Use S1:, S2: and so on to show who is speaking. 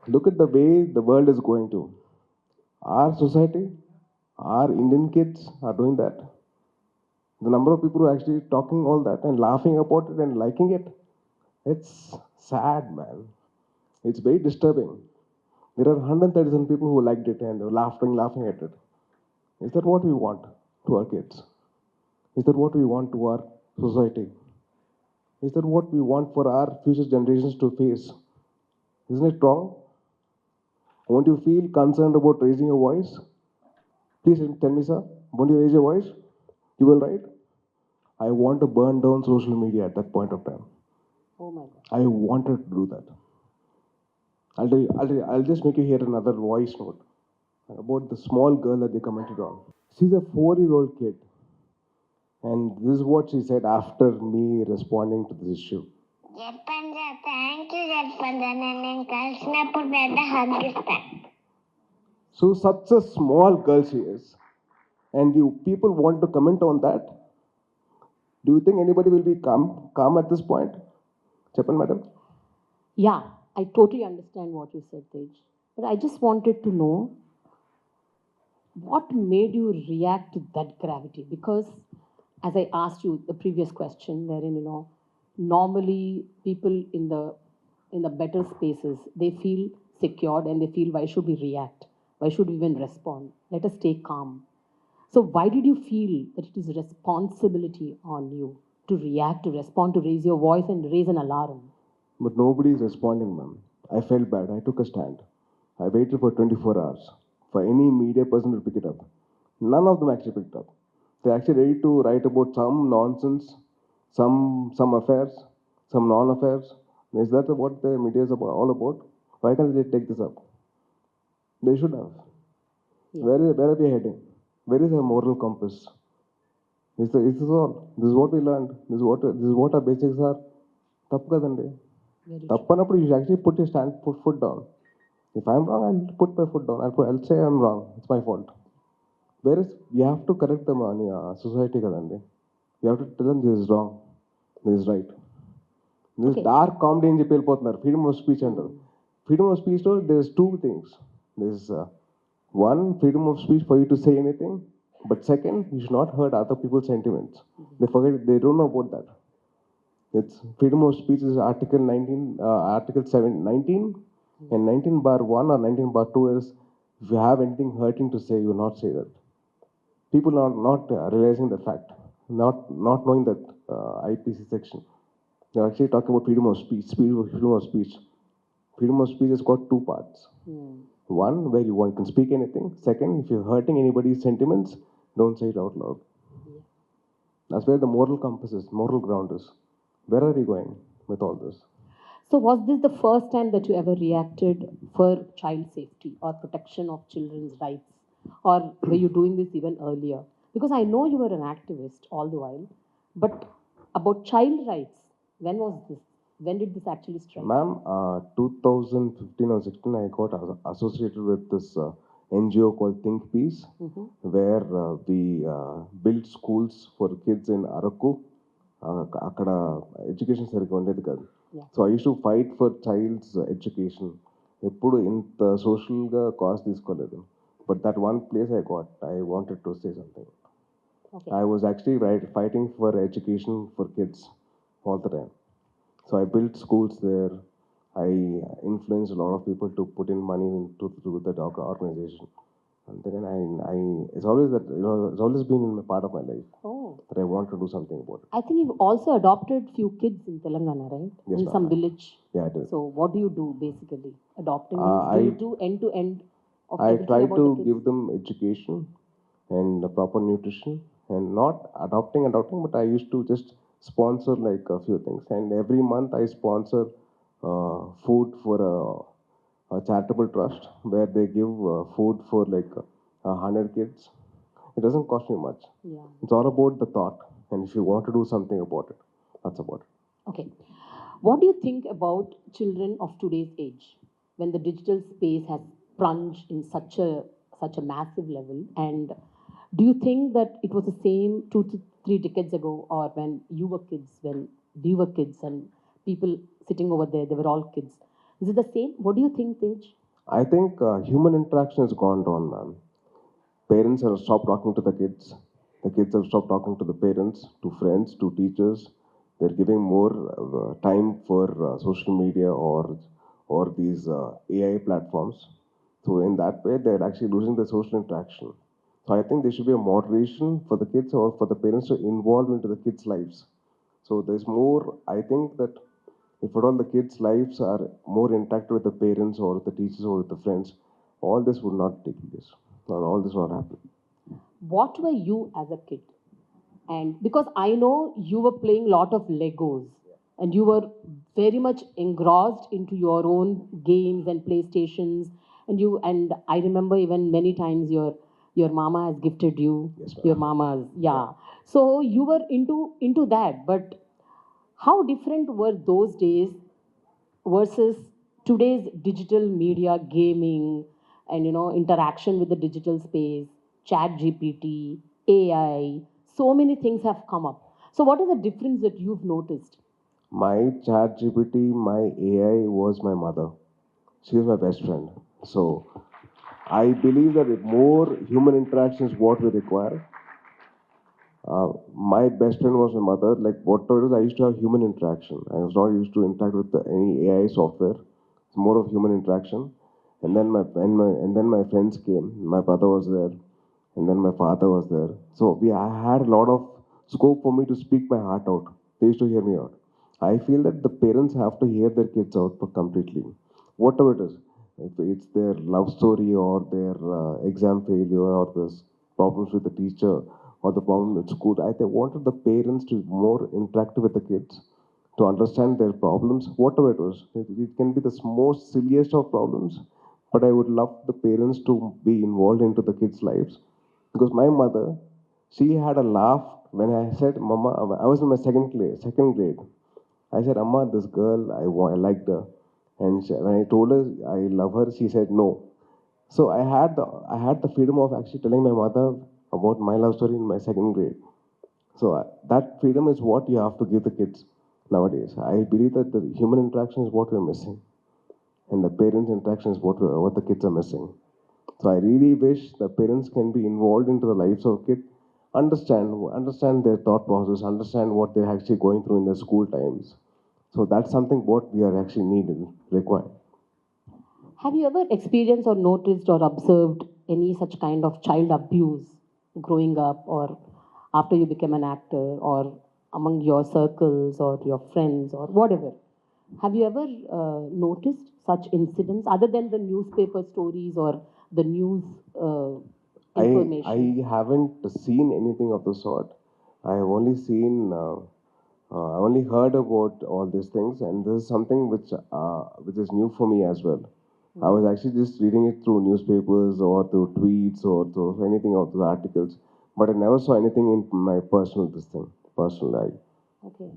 S1: Look at the way the world is going to. Our society, our Indian kids are doing that. The number of people who are actually talking all that and laughing about it and liking it, it's sad, man. It's very disturbing. There are 137 people who liked it and they were laughing at it. Is that what we want to our kids? Is that what we want to our society? Is that what we want for our future generations to face? Isn't it wrong? Won't you feel concerned about raising your voice? Please tell me, sir. Won't you raise your voice? You will, right? I want to burn down social media at that point of time.
S2: Oh my God.
S1: I wanted to do that. I'll just make you hear another voice note about the small girl that they commented on. She's a 4-year-old kid, and this is what she said after me responding to this issue.
S3: చెప్పండి thank you చెప్పండి నేను కలిసినప్పుడు పెద్ద hug ఇస్తాను.
S1: So such a small girl she is, and you people want to comment on that? Do you think anybody will be calm at this point? Chepan, madam.
S2: Yeah, I totally understand what you said, Tej. But I just wanted to know what made you react to that gravity? Because as I asked you the previous question, wherein normally people in the better spaces, they feel secured and they feel, why should we react? Why should we even respond? Let us stay calm. So why did you feel that it is responsibility on you to react, to respond, to raise your voice and raise an alarm?
S1: But nobody is responding, ma'am. I felt bad. I took a stand. I waited for 24 hours for any media person to pick it up. None of them actually picked up. They're actually ready to write about some nonsense, some affairs, some non-affairs. Is that what the media is all about? Why can't they take this up? They should have.
S2: Yeah.
S1: Where are we heading? Where is our moral compass? Is this all? This is what we learned. This is what our basics are. తప్పు కదండి. తప్పు అన్నప్పుడు you should actually put foot down. If I'm wrong, I'll put my foot down. I'll say I'm wrong. It's my fault. Whereas we have to correct them on society కదండి. We have to tell them this is wrong, this is right. This is dark comedy అని చెప్పి వెళ్ళిపోతున్నారు. Freedom of speech అంటారు. Freedom of speech లో there's two things. There's one, freedom of speech for you to say anything. But second, you should not hurt other people's sentiments. They don't know about that. It's freedom of speech is Article 19, Article 19, and 19 bar 1 or 19 bar 2 is if you have anything hurting to say, you will not say that. People are not realizing the fact, not knowing that IPC section. They're actually talking about freedom of speech. Freedom of speech. Freedom of speech has got two parts. One, where you can speak anything. Second, if you're hurting anybody's sentiments, don't say it out loud. That's where the moral compass is, moral ground is. Where are we going with all this?
S2: So was this the first time that you ever reacted for child safety or protection of children's rights? Or were you doing this even earlier? Because I know you were an activist all the while, but about child rights, when was this? When did this actually strike?
S1: Ma'am, 2015 or 16, I got associated with this NGO called Think Peace, where we built schools for kids in Araku. అక్కడ education సరిగ్గా ఉండేది కాదు. So I use to fight for childs education. ఎప్పుడు ఇంత సోషల్గా కాస్ట్ తీసుకోలేదు. But that one place I wanted to say something. I was actually fighting for education for kids all the time. So I built schools there. I influenced a lot of people to put in money into that organization. And then it's always that, it's always been in a part of my life that I want to do something about it.
S2: I think you've also adopted few kids in Telangana, right?
S1: Yes,
S2: in some village.
S1: Yeah, I did.
S2: So what do you do basically? Adopting means, do you do end to end of
S1: I
S2: everything
S1: try
S2: about
S1: to
S2: the kids?
S1: give them education and proper nutrition, and not adopting, but I used to just sponsor like a few things. And every month I sponsor food for a charitable trust where they give food for like 100 kids. It doesn't cost me much.
S2: Yeah.
S1: It's all about the thought, and if you want to do something about it, that's about it.
S2: Okay. What do you think about children of today's age when the digital space has plunged in such a massive level? And do you think that it was the same 2 to 3 decades ago, or when you were kids, when we were kids, and people sitting over there, they were all kids? Is it the same? What do you think, Tej?
S1: I think human interaction has gone down, ma'am. Parents have stopped talking to the kids. The kids have stopped talking to the parents, to friends, to teachers. They're giving more time for social media or these AI platforms. So in that way, they're actually losing the social interaction. So I think there should be a moderation for the kids or for the parents to involve into the kids' lives. So there's more. I think that if at all the kids' lives are more intact with the parents or the teachers or with the friends, all this would not take place. Or all this would not happen.
S2: What were you as a kid? And because I know you were playing a lot of Legos and you were very much engrossed into your own games and playstations, and I remember even many times your mama has gifted you
S1: Yes, ma'am.
S2: your mama's, yeah. So you were into that, but how different were those days versus today's digital media, gaming, and interaction with the digital space, chat GPT, AI? So many things have come up. So what is the difference that you've noticed?
S1: My chat GPT, my AI was my mother. She was my best friend. So I believe that if more human interaction is what we require. My best friend was my mother. Like whatever it is, I used to have human interaction. I was not used to interact with any AI software. It's more of human interaction. And then my friends came. My brother was there, and then my father was there. So I had a lot of scope for me to speak my heart out. They used to hear me out. I feel that the parents have to hear their kids out for completely, whatever it is. If it's their love story or their exam failure or this problems with the teacher or the problem at school, I wanted the parents to more interact with the kids to understand their problems, whatever it was. It can be the most silliest of problems, but I would love the parents to be involved into the kids' lives. Because my mother, she had a laugh when I said, Mama, I was in my second grade. I said, Amma, this girl, I liked her. And when I told her I love her, she said no. So I had the freedom of actually telling my mother about my love story in my second grade. So that freedom is what you have to give the kids nowadays. I believe that the human interaction is what we're missing, and the parents' interaction is what the kids are missing. So I really wish the parents can be involved into the lives of kids, understand their thought process, understand what they're actually going through in their school times. So that's something what we are actually needed, required.
S2: Have you ever experienced or noticed or observed any such kind of child abuse growing up, or after you became an actor, or among your circles or your friends or whatever? Have you ever noticed such incidents other than the newspaper stories or the news
S1: I
S2: information?
S1: haven't seen anything of the sort. I have only seen, I only heard about all these things, and this is something which is new for me as well. I was actually just reading it through newspapers or through tweets or through anything of the articles, but I never saw anything in my personal life.
S2: Okay.